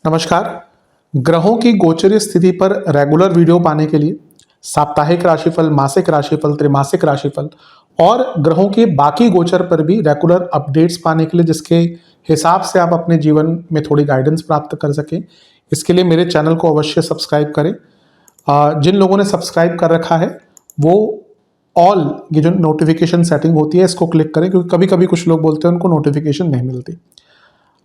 नमस्कार। ग्रहों की गोचरीय स्थिति पर रेगुलर वीडियो पाने के लिए साप्ताहिक राशिफल, मासिक राशिफल, त्रैमासिक राशिफल और ग्रहों के बाकी गोचर पर भी रेगुलर अपडेट्स पाने के लिए, जिसके हिसाब से आप अपने जीवन में थोड़ी गाइडेंस प्राप्त कर सकें, इसके लिए मेरे चैनल को अवश्य सब्सक्राइब करें। जिन लोगों ने सब्सक्राइब कर रखा है वो ऑल ये जो नोटिफिकेशन सेटिंग होती है इसको क्लिक करें, क्योंकि कभी कभी कुछ लोग बोलते हैं उनको नोटिफिकेशन नहीं मिलती।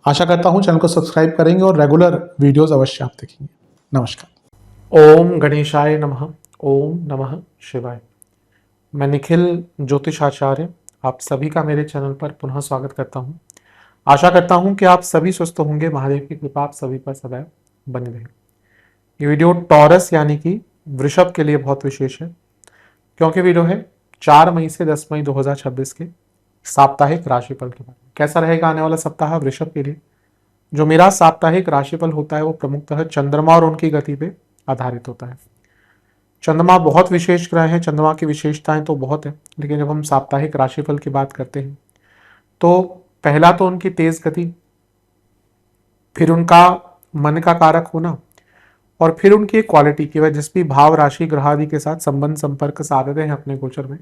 आशा करता हूं चैनल को सब्सक्राइब करेंगे और रेगुलर वीडियोस अवश्य आप देखेंगे। नमस्कार। ओम गणेशाय नमः। ओम नमः शिवाय। मैं निखिल ज्योतिष आचार्य आप सभी का मेरे चैनल पर पुनः स्वागत करता हूं। आशा करता हूं कि आप सभी स्वस्थ होंगे। महादेव की कृपा आप सभी पर सदैव बनी रहे। ये वीडियो टॉरस यानी कि वृषभ के लिए बहुत विशेष है, क्योंकि वीडियो है 4 मई से 10 मई 2026 के साप्ताहिक राशिफल के बारे में। कैसा रहेगा आने वाला सप्ताह वृषभ के लिए। जो मेरा साप्ताहिक राशिफल होता है वो प्रमुखतः चंद्रमा और उनकी गति पे आधारित होता है। चंद्रमा बहुत विशेष ग्रह है, चंद्रमा की विशेषताएं तो बहुत है, लेकिन जब हम साप्ताहिक राशिफल की बात करते हैं तो पहला तो उनकी तेज गति, फिर उनका मन का कारक होना, और फिर उनकी क्वालिटी की वह जिस भी भाव राशि ग्रह आदि के साथ संबंध संपर्क साधते हैं अपने गोचर में,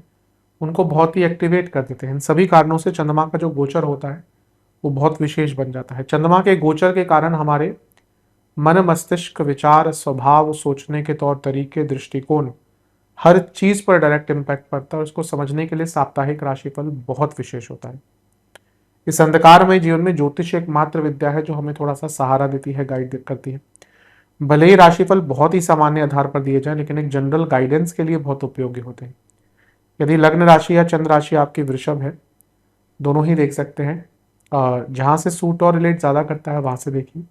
उनको बहुत ही एक्टिवेट कर देते हैं। इन सभी कारणों से चंद्रमा का जो गोचर होता है वो बहुत विशेष बन जाता है। चंद्रमा के गोचर के कारण हमारे मन, मस्तिष्क, विचार, स्वभाव, सोचने के तौर तरीके, दृष्टिकोण, हर चीज पर डायरेक्ट इम्पैक्ट पड़ता है और उसको समझने के लिए साप्ताहिक राशिफल बहुत विशेष होता है। इस अंधकारमय जीवन में ज्योतिष एकमात्र विद्या है जो हमें थोड़ा सा सहारा देती है, गाइड करती है। भले ही राशिफल बहुत ही सामान्य आधार पर दिए जाए, लेकिन एक जनरल गाइडेंस के लिए बहुत उपयोगी होते हैं। यदि लग्न राशि या चंद्र राशि आपकी वृषभ है, दोनों ही देख सकते हैं। जहां से सूट और रिलेट ज्यादा करता है वहां से देखिए।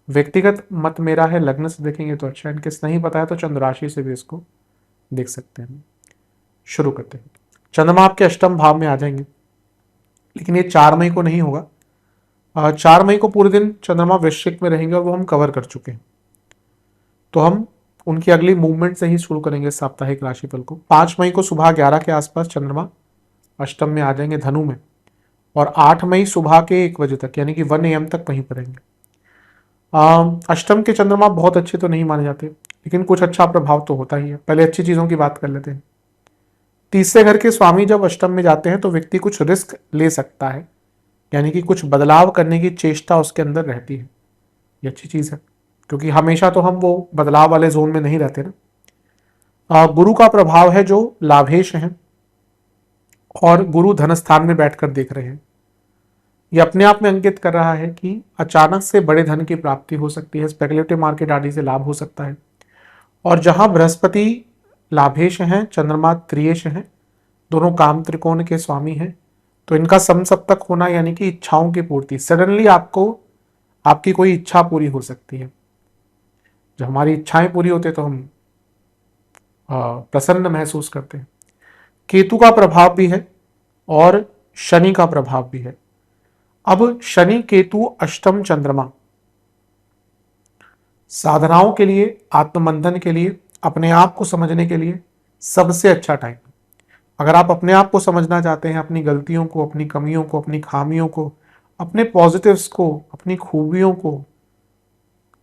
व्यक्तिगत मत मेरा है लग्न से देखेंगे तो अच्छा है, इनकेस नहीं पता है तो चंद्र राशि से भी इसको देख सकते हैं। शुरू करते हैं। चंद्रमा आपके अष्टम भाव में आ जाएंगे, लेकिन ये 4 मई को नहीं होगा। 4 मई को पूरे दिन चंद्रमा वृश्चिक में रहेंगे और वो हम कवर कर चुके हैं, तो हम उनकी अगली मूवमेंट से ही शुरू करेंगे साप्ताहिक राशिफल को। 5 मई को सुबह 11 के आसपास चंद्रमा अष्टम में आ जाएंगे धनु में, और 8 मई सुबह के 1 बजे तक यानी कि 1 AM तक वहीं पर रहेंगे। अष्टम के चंद्रमा बहुत अच्छे तो नहीं माने जाते, लेकिन कुछ अच्छा प्रभाव तो होता ही है। पहले अच्छी चीजों की बात कर लेते हैं। तीसरे घर के स्वामी जब अष्टम में जाते हैं तो व्यक्ति कुछ रिस्क ले सकता है, यानी कि कुछ बदलाव करने की चेष्टा उसके अंदर रहती है। ये अच्छी चीज है, क्योंकि हमेशा तो हम वो बदलाव वाले जोन में नहीं रहते ना। गुरु का प्रभाव है जो लाभेश है, और गुरु धन स्थान में बैठकर देख रहे हैं। ये अपने आप में अंकित कर रहा है कि अचानक से बड़े धन की प्राप्ति हो सकती है, स्पेकुलेटिव मार्केट आदि से लाभ हो सकता है। और जहां बृहस्पति लाभेश हैं, चंद्रमा त्रियेश हैं, दोनों काम त्रिकोण के स्वामी हैं, तो इनका समसप्तक होना यानी कि इच्छाओं की पूर्ति, सडनली आपको आपकी कोई इच्छा पूरी हो सकती है। जब हमारी इच्छाएं पूरी होती है तो हम प्रसन्न महसूस करते हैं। केतु का प्रभाव भी है और शनि का प्रभाव भी है। अब शनि केतु अष्टम चंद्रमा साधनाओं के लिए, आत्ममंथन के लिए, अपने आप को समझने के लिए सबसे अच्छा टाइम। अगर आप अपने आप को समझना चाहते हैं, अपनी गलतियों को, अपनी कमियों को, अपनी खामियों को, अपने पॉजिटिव्स को, अपनी खूबियों को,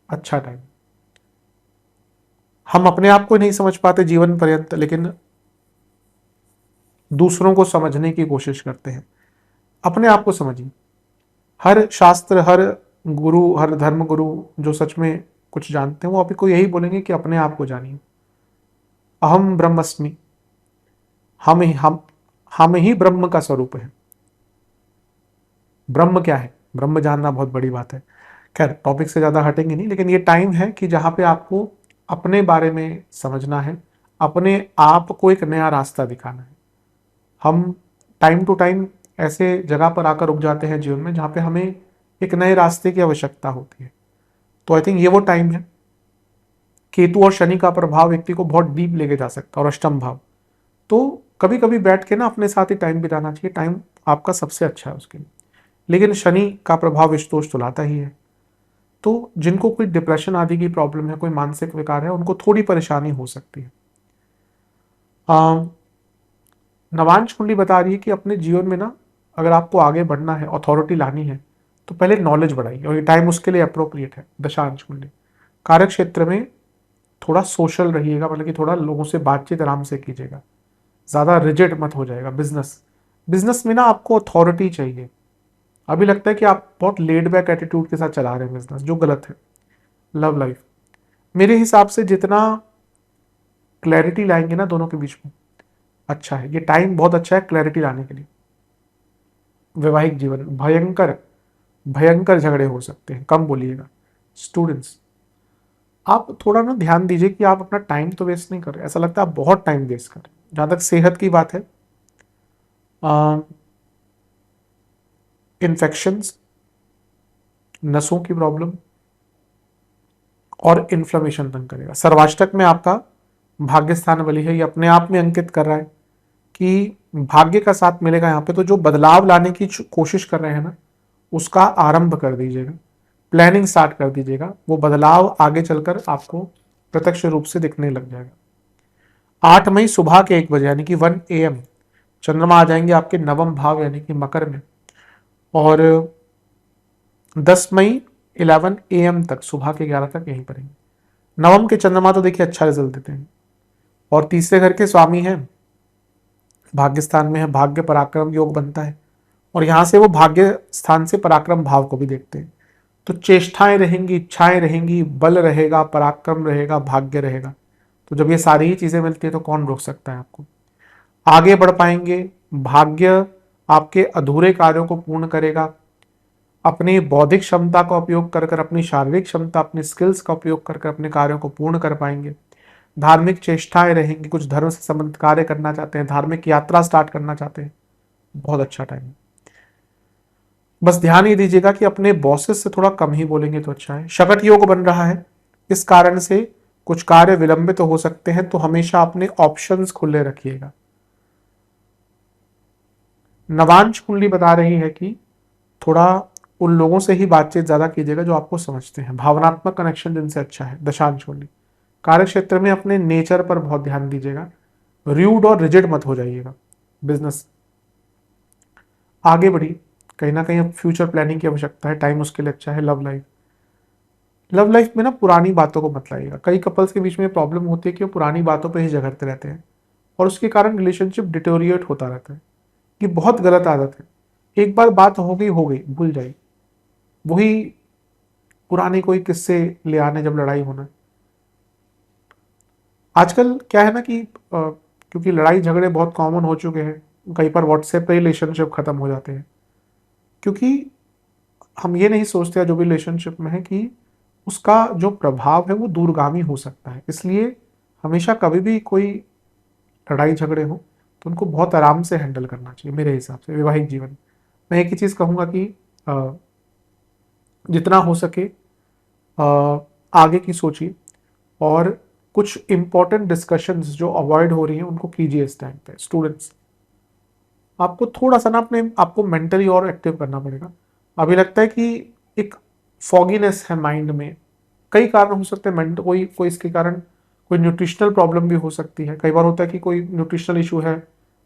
अच्छा टाइम। हम अपने आप को नहीं समझ पाते जीवन पर्यंत, लेकिन दूसरों को समझने की कोशिश करते हैं। अपने आप को समझिए। हर शास्त्र, हर गुरु, हर धर्म गुरु जो सच में कुछ जानते हैं वो आपको यही बोलेंगे कि अपने आप को जानिए। अहम ब्रह्मस्मि, हम ही ब्रह्म का स्वरूप है। ब्रह्म क्या है, ब्रह्म जानना बहुत बड़ी बात है। खैर टॉपिक से ज्यादा हटेंगे नहीं, लेकिन ये टाइम है कि जहां पे आपको अपने बारे में समझना है, अपने आप को एक नया रास्ता दिखाना है। हम टाइम टू टाइम ऐसे जगह पर आकर रुक जाते हैं जीवन में जहां पे हमें एक नए रास्ते की आवश्यकता होती है। तो आई थिंक ये वो टाइम है। केतु और शनि का प्रभाव व्यक्ति को बहुत डीप लेके जा सकता है, और अष्टम भाव तो कभी कभी बैठ के ना अपने साथ ही टाइम बिताना चाहिए। टाइम आपका सबसे अच्छा है उसके लिए। लेकिन शनि का प्रभाव विषदोष तो लाता ही है, तो जिनको कोई डिप्रेशन आदि की प्रॉब्लम है, कोई मानसिक विकार है, उनको थोड़ी परेशानी हो सकती है। नवांश कुंडली बता रही है कि अपने जीवन में ना अगर आपको आगे बढ़ना है, अथॉरिटी लानी है, तो पहले नॉलेज बढ़ाइए और ये टाइम उसके लिए अप्रोप्रिएट है। दशांश कुंडली कार्य क्षेत्र में थोड़ा सोशल रहिएगा, मतलब कि थोड़ा लोगों से बातचीत आराम से कीजिएगा, ज़्यादा रिजिड मत हो जाएगा। बिजनेस बिजनेस में ना आपको अथॉरिटी चाहिए। अभी लगता है कि आप बहुत लेड बैक एटीट्यूड के साथ चला रहे हैं बिजनेस, जो गलत है। लव लाइफ मेरे हिसाब से जितना क्लैरिटी लाएंगे ना दोनों के बीच में, अच्छा है। ये टाइम बहुत अच्छा है क्लैरिटी लाने के लिए। वैवाहिक जीवन भयंकर भयंकर झगड़े हो सकते हैं, कम बोलिएगा। स्टूडेंट्स आप थोड़ा ना ध्यान दीजिए कि आप अपना टाइम तो वेस्ट नहीं कर रहे, ऐसा लगता है आप बहुत टाइम वेस्ट कर रहे हैं। जहाँ तक सेहत की बात है, इन्फेक्शंस, नसों की प्रॉब्लम और इन्फ्लेमेशन तंग करेगा। सर्वाष्टक में आपका भाग्य स्थान बली है, ये अपने आप में अंकित कर रहा है कि भाग्य का साथ मिलेगा यहाँ पे। तो जो बदलाव लाने की कोशिश कर रहे हैं ना, उसका आरंभ कर दीजिएगा, प्लानिंग स्टार्ट कर दीजिएगा। वो बदलाव आगे चलकर आपको प्रत्यक्ष रूप से दिखने लग जाएगा। 8 मई सुबह के 1 बजे यानी कि 1 AM चंद्रमा आ जाएंगे आपके नवम भाव यानी कि मकर में, और 10 मई 11 AM तक, सुबह के 11 तक यहीं पर रहेंगे। नवम के चंद्रमा तो देखिए अच्छा रिजल्ट देते हैं, और तीसरे घर के स्वामी हैं, भाग्य स्थान में है, भाग्य पराक्रम योग बनता है, और यहां से वो भाग्य स्थान से पराक्रम भाव को भी देखते हैं। तो चेष्टाएं रहेंगी, इच्छाएं रहेंगी, बल रहेगा, पराक्रम रहेगा, भाग्य रहेगा। तो जब ये सारी ही चीजें मिलती है तो कौन रोक सकता है आपको? आगे बढ़ पाएंगे। भाग्य आपके अधूरे कार्यों को पूर्ण करेगा। अपनी बौद्धिक क्षमता का उपयोग कर अपनी शारीरिक क्षमता, अपनी स्किल्स का उपयोग कर अपने कार्यों को पूर्ण कर पाएंगे। धार्मिक चेष्टाएं रहेंगी, कुछ धर्म से संबंधित कार्य करना चाहते हैं, धार्मिक यात्रा स्टार्ट करना चाहते हैं, बहुत अच्छा टाइम है। बस ध्यान ये दीजिएगा कि अपने बॉसेस से थोड़ा कम ही बोलेंगे तो अच्छा है। शकट योग बन रहा है, इस कारण से कुछ कार्य विलंबित तो हो सकते हैं, तो हमेशा अपने ऑप्शंस खुले रखिएगा। नवांश कुंडली बता रही है कि थोड़ा उन लोगों से ही बातचीत ज्यादा कीजिएगा जो आपको समझते हैं, भावनात्मक कनेक्शन जिनसे अच्छा है। दशांश कुंडली कार्य क्षेत्र में अपने नेचर पर बहुत ध्यान दीजिएगा, रूड और रिजिड मत हो जाइएगा। बिजनेस आगे बढ़ी, कहीं ना कहीं फ्यूचर प्लानिंग की आवश्यकता है, टाइम उसके लिए अच्छा है। लव लाइफ में ना पुरानी बातों को मत लाइएगा। कई कपल्स के बीच में प्रॉब्लम होती है कि वो पुरानी बातों पे ही झगड़ते रहते हैं, और उसके कारण रिलेशनशिप डिटोरिएट होता रहता है। ये बहुत गलत आदत है। एक बार बात हो गई, भूल जाइए। वही पुराने कोई किस्से ले आने जब लड़ाई होना। आजकल क्या है ना कि क्योंकि लड़ाई झगड़े बहुत कॉमन हो चुके हैं, कई बार व्हाट्सएप पे रिलेशनशिप खत्म हो जाते हैं, क्योंकि हम ये नहीं सोचते जो भी रिलेशनशिप में है कि उसका जो प्रभाव है वो दूरगामी हो सकता है। इसलिए हमेशा कभी भी कोई लड़ाई झगड़े हो तो उनको बहुत आराम से हैंडल करना चाहिए मेरे हिसाब से। वैवाहिक जीवन मैं एक ही चीज़ कहूँगा कि जितना हो सके आगे की सोचिए, और कुछ इंपॉर्टेंट डिस्कशंस जो अवॉइड हो रही हैं उनको कीजिए इस टाइम पे। स्टूडेंट्स आपको थोड़ा सा ना अपने आपको मेंटली और एक्टिव करना पड़ेगा। अभी लगता है कि एक फॉगीनेस है माइंड में, कई कारण हो सकते हैं। कोई कोई इसके कारण कोई न्यूट्रिशनल प्रॉब्लम भी हो सकती है। कई बार होता है कि कोई न्यूट्रिशनल इशू है,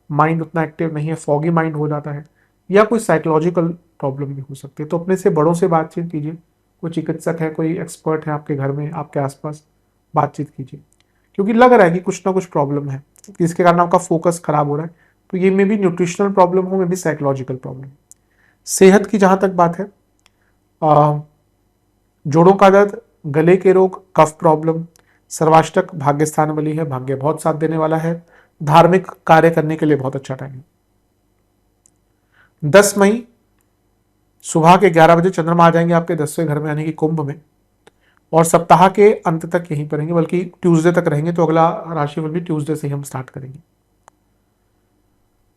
माइंड उतना एक्टिव नहीं है, फॉगी माइंड हो जाता है, या कोई साइकोलॉजिकल प्रॉब्लम भी हो सकती है। तो अपने से बड़ों से बातचीत कीजिए, कोई चिकित्सक है, कोई एक्सपर्ट है आपके घर में, आपके आसपास, बातचीत कीजिए, क्योंकि लग रहा है कि कुछ ना कुछ प्रॉब्लम है जिसके कारण आपका फोकस खराब हो रहा है। तो ये मे भी न्यूट्रिशनल प्रॉब्लम हो, मे भी साइकोलॉजिकल प्रॉब्लम। सेहत की जहां तक बात है, जोड़ों का दर्द, गले के रोग, कफ प्रॉब्लम, सर्वाष्टक भाग्य स्थान बली है, भाग्य बहुत साथ देने वाला है। धार्मिक कार्य करने के लिए बहुत अच्छा टाइम है। 10 मई सुबह के 11 बजे चंद्रमा आ जाएंगे आपके 10वें घर में यानी कि कुंभ में, और सप्ताह के अंत तक यहीं पर रहेंगे, बल्कि ट्यूसडे तक रहेंगे। तो अगला राशिफल भी ट्यूसडे से ही हम स्टार्ट करेंगे।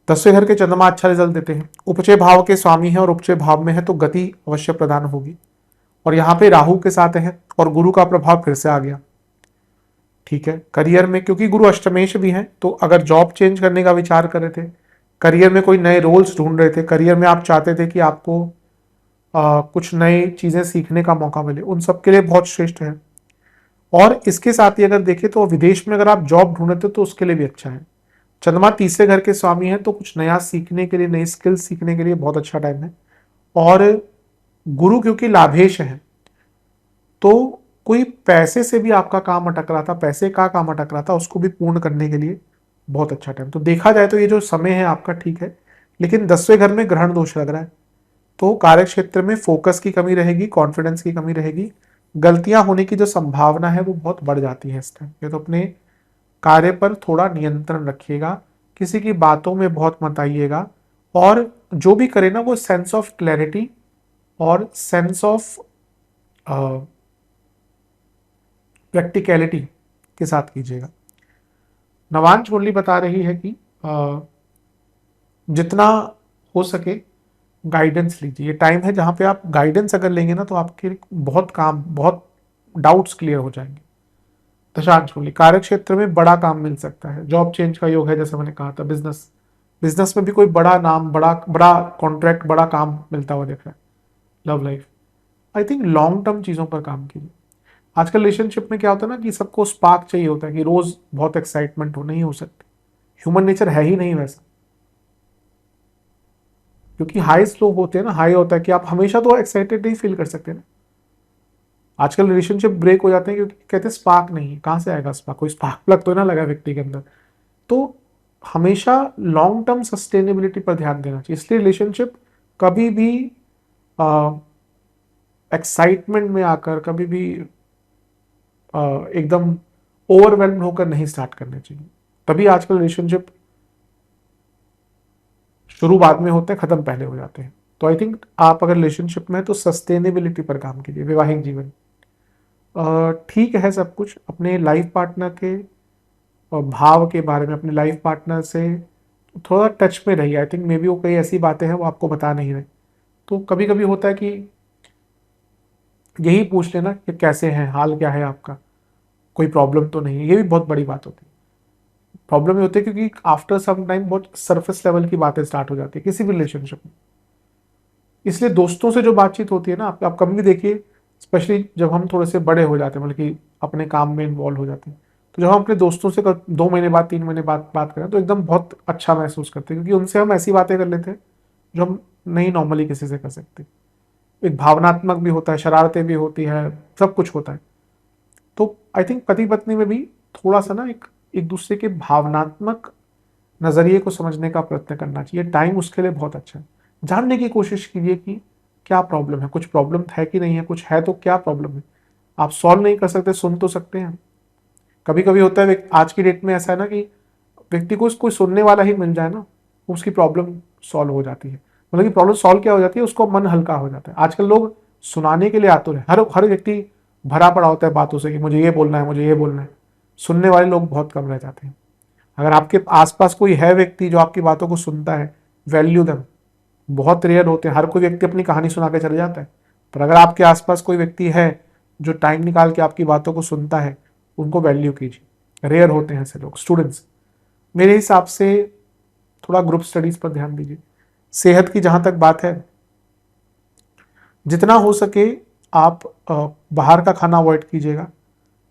10वें घर के चंद्रमा अच्छा रिजल्ट देते हैं, उपचय भाव के स्वामी है, और उपचय भाव में है तो गति अवश्य प्रदान होगी। और यहाँ पे राहु के साथ है और गुरु का प्रभाव फिर से आ गया। ठीक है, करियर में क्योंकि गुरु अष्टमेश भी हैं, तो अगर जॉब चेंज करने का विचार कर रहे थे, करियर में कोई नए रोल्स ढूंढ रहे थे, करियर में आप चाहते थे कि आपको कुछ नई चीजें सीखने का मौका मिले, उन सब के लिए बहुत श्रेष्ठ है। और इसके साथ ही अगर देखें तो विदेश में अगर आप जॉब ढूंढते हो तो उसके लिए भी अच्छा है। चंद्रमा तीसरे घर के स्वामी है, तो कुछ नया सीखने के लिए, नई स्किल्स सीखने के लिए बहुत अच्छा टाइम है। और गुरु क्योंकि लाभेश है, तो कोई पैसे से भी आपका काम अटक रहा था, पैसे का काम अटक रहा था, उसको भी पूर्ण करने के लिए बहुत अच्छा टाइम। तो देखा जाए तो ये जो समय है आपका ठीक है, लेकिन 10वें घर में ग्रहण दोष लग रहा है, तो कार्य क्षेत्र में फोकस की कमी रहेगी, कॉन्फिडेंस की कमी रहेगी, गलतियां होने की जो संभावना है वो बहुत बढ़ जाती है इस टाइम पे। तो अपने कार्य पर थोड़ा नियंत्रण रखिएगा, किसी की बातों में बहुत मत आइएगा, और जो भी करे ना वो सेंस ऑफ क्लैरिटी और सेंस ऑफ प्रैक्टिकलिटी के साथ कीजिएगा। नवांश मुरली बता रही है कि जितना हो सके गाइडेंस लीजिए। ये टाइम है जहां पे आप गाइडेंस अगर लेंगे ना तो आपके बहुत डाउट्स क्लियर हो जाएंगे। दशांश मूल्य कार्य क्षेत्र में बड़ा काम मिल सकता है, जॉब चेंज का योग है, जैसे मैंने कहा था। बिजनेस में भी कोई बड़ा नाम, बड़ा बड़ा कॉन्ट्रैक्ट, बड़ा काम मिलता हुआ दिख रहा है। Love life, I think long term चीजों पर काम कीजिए। आजकल रिलेशनशिप में क्या होता है ना कि सबको स्पार्क चाहिए होता है, कि रोज बहुत एक्साइटमेंट हो, नहीं हो सकती। ह्यूमन नेचर है ही नहीं वैसा, क्योंकि हाई स्लो होते हैं ना, हाई होता है कि आप हमेशा तो एक्साइटेड नहीं फील कर सकते ना। आजकल रिलेशनशिप ब्रेक हो जाते हैं क्योंकि कहते हैं स्पार्क नहीं है। कहां से आएगा स्पार्क? कोई स्पार्क प्लग तो ना लगा व्यक्ति के अंदर। तो हमेशा लॉन्ग टर्म सस्टेनेबिलिटी पर ध्यान देना चाहिए। इसलिए रिलेशनशिप कभी भी एक्साइटमेंट में आकर, कभी भी एकदम ओवरवेल्म होकर नहीं स्टार्ट करने चाहिए। तभी आजकल रिलेशनशिप शुरू बाद में होते हैं, खत्म पहले हो जाते हैं। तो आई थिंक आप अगर रिलेशनशिप में हैं तो सस्टेनेबिलिटी पर काम कीजिए। वैवाहिक जीवन ठीक है, सब कुछ अपने लाइफ पार्टनर के भाव के बारे में, अपने लाइफ पार्टनर से थोड़ा टच में रहिए। आई थिंक मे बी वो कई ऐसी बातें हैं वो आपको बता नहीं रहे, तो कभी कभी होता है कि यही पूछ लेना कि कैसे हैं, हाल क्या है आपका, कोई प्रॉब्लम तो नहीं है। ये भी बहुत बड़ी बात होती है। प्रॉब्लम ये होती है क्योंकि आफ्टर सम टाइम बहुत सरफेस लेवल की बातें स्टार्ट हो जाती है किसी भी रिलेशनशिप में। इसलिए दोस्तों से जो बातचीत होती है ना, आप कभी भी देखिए, स्पेशली जब हम थोड़े से बड़े हो जाते हैं, मतलब कि अपने काम में इन्वॉल्व हो जाते हैं, तो जब हम अपने दोस्तों से 2 महीने बाद, 3 महीने बाद बात करें तो एकदम बहुत अच्छा महसूस करते हैं, क्योंकि उनसे हम ऐसी बातें कर लेते हैं जो हम नहीं नॉर्मली किसी से कर सकते। एक भावनात्मक भी होता है, शरारतें भी होती है, सब कुछ होता है। तो आई थिंक पति पत्नी में भी थोड़ा सा ना एक एक दूसरे के भावनात्मक नजरिए को समझने का प्रयत्न करना चाहिए। टाइम उसके लिए बहुत अच्छा है। जानने की कोशिश कीजिए कि क्या प्रॉब्लम है, कुछ प्रॉब्लम है कि नहीं है, कुछ है तो क्या प्रॉब्लम है। आप सॉल्व नहीं कर सकते, सुन तो सकते हैं। कभी कभी होता है, आज की डेट में ऐसा है ना कि व्यक्ति को कोई सुनने वाला ही मिल जाए ना, उसकी प्रॉब्लम सॉल्व हो जाती है। मतलब कि प्रॉब्लम सॉल्व क्या हो जाती है, उसको मन हल्का हो जाता है। आजकल लोग सुनाने के लिए आतुर है, हर हर व्यक्ति भरा पड़ा होता है बातों से कि मुझे ये बोलना है, मुझे ये बोलना है। सुनने वाले लोग बहुत कम रह जाते हैं। अगर आपके आसपास कोई है व्यक्ति जो आपकी बातों को सुनता है, वैल्यू देम। बहुत रेयर होते हैं, हर कोई व्यक्ति अपनी कहानी सुना के चले जाता है। पर अगर आपके आसपास कोई व्यक्ति है जो टाइम निकाल के आपकी बातों को सुनता है, उनको वैल्यू कीजिए। रेयर होते हैं ऐसे लोग। स्टूडेंट्स, मेरे हिसाब से थोड़ा ग्रुप स्टडीज पर ध्यान दीजिए। सेहत की जहां तक बात है, जितना हो सके आप बाहर का खाना अवॉइड कीजिएगा।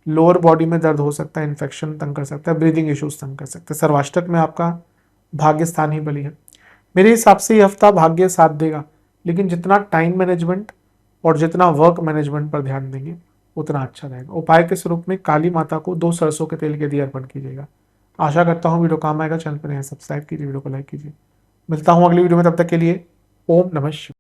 लोअर बॉडी में दर्द हो सकता है, इन्फेक्शन तंग कर सकता है, ब्रीदिंग इश्यूज तंग कर सकते हैं। सर्वाष्टक में आपका भाग्य स्थान ही बली है। मेरे हिसाब से ये हफ्ता भाग्य साथ देगा, लेकिन जितना टाइम मैनेजमेंट और जितना वर्क मैनेजमेंट पर ध्यान देंगे उतना अच्छा रहेगा। उपाय के स्वरूप में काली माता को 2 सरसों के तेल के दिए अर्पण कीजिएगा। आशा करता हूँ वीडियो काम आएगा। चैनल पर नए सब्सक्राइब कीजिए, वीडियो को लाइक कीजिए। मिलता हूँ अगली वीडियो में, तब तक के लिए ओम नमः शिवाय।